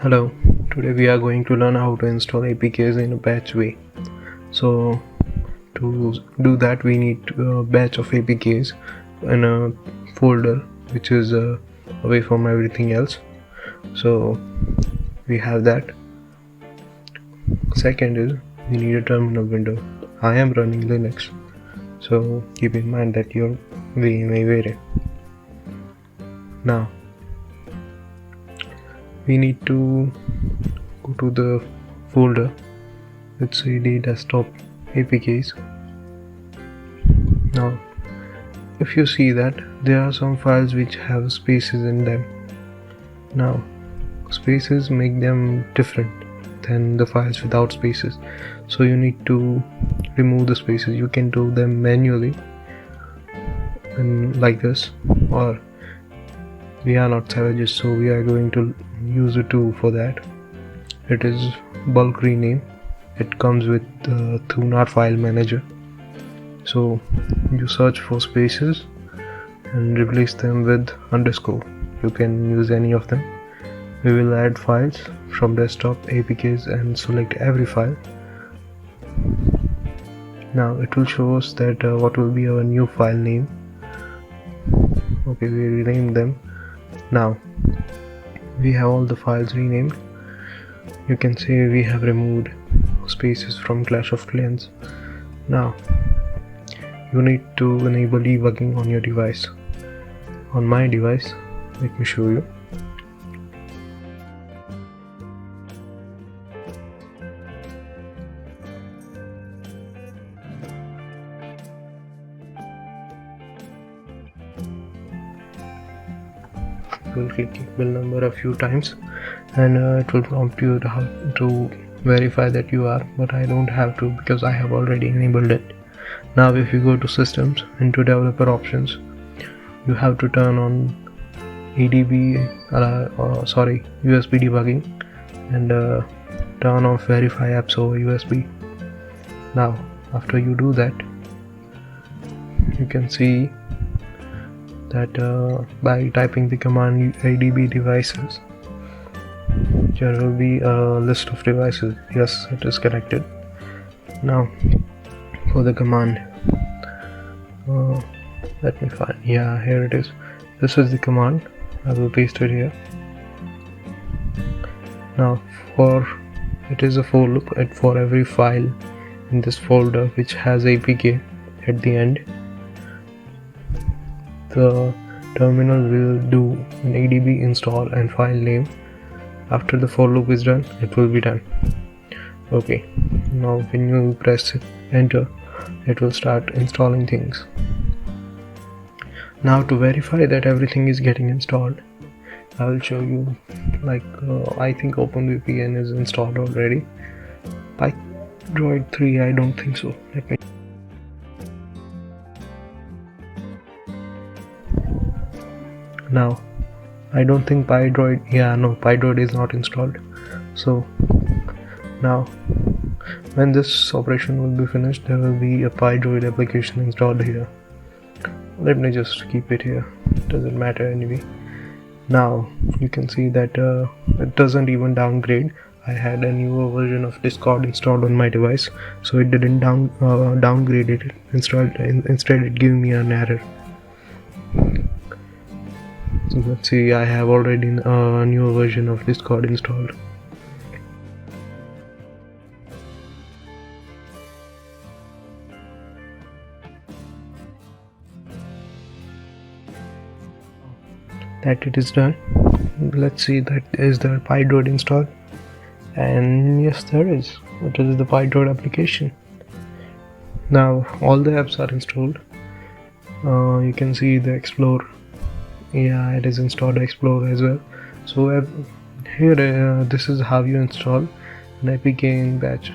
Hello, today we are going to learn how to install APKs in a batch way. So to do that we need a batch of APKs in a folder which is away from everything else. So we have that. Second is we need a terminal window. I am running Linux, so keep in mind that your way may vary. Now we need to go to the folder with CD desktop APKs. Now if you see that there are some files which have spaces in them. Now spaces make them different than the files without spaces, so you need to remove the spaces. You can do them manually and like this, or we are not savages, so we are going to use a tool for that. It is Bulk Rename. It comes with the Thunar file manager. So you search for spaces and replace them with underscore. You can use any of them. We will add files from desktop APKs and select every file. Now it will show us that what will be our new file name. Okay, we renamed them. Now we have all the files renamed. You can see we have removed spaces from Clash of Clans. Now you need to enable debugging on your device. On my device, let me show you. You will click build number a few times and it will prompt you how to verify that you are, but I don't have to because I have already enabled it. Now if you go to systems, into developer options, you have to turn on ADB USB debugging and turn off verify apps over USB. Now after you do that, you can see that by typing the command ADB devices, there will be a list of devices. Yes, it is connected. Now for the command, let me find, yeah, here it is. This is the command. I will paste it here. Now it is a for loop for every file in this folder which has APK at the end. The terminal will do an ADB install and file name. After the for loop is done, it will be done. Okay, now when you press enter, it will start installing things. Now to verify that everything is getting installed, I will show you, like I think OpenVPN is installed already. PyDroid 3, I don't think so. Let me. Now I don't think PyDroid, PyDroid is not installed. So now when this operation will be finished, there will be a PyDroid application installed here. Let me just keep it here, it doesn't matter anyway. Now you can see that it doesn't even downgrade. I had a newer version of Discord installed on my device, so it didn't downgrade it. Instead it gave me an error. So let's see, I have already a newer version of Discord installed. That it is done. Let's see, that is the PyDroid installed, and yes, there is. It is the PyDroid application. Now all the apps are installed. You can see the Explore. Yeah, it is installed Explore as well. So here this is how you install an APK in batch.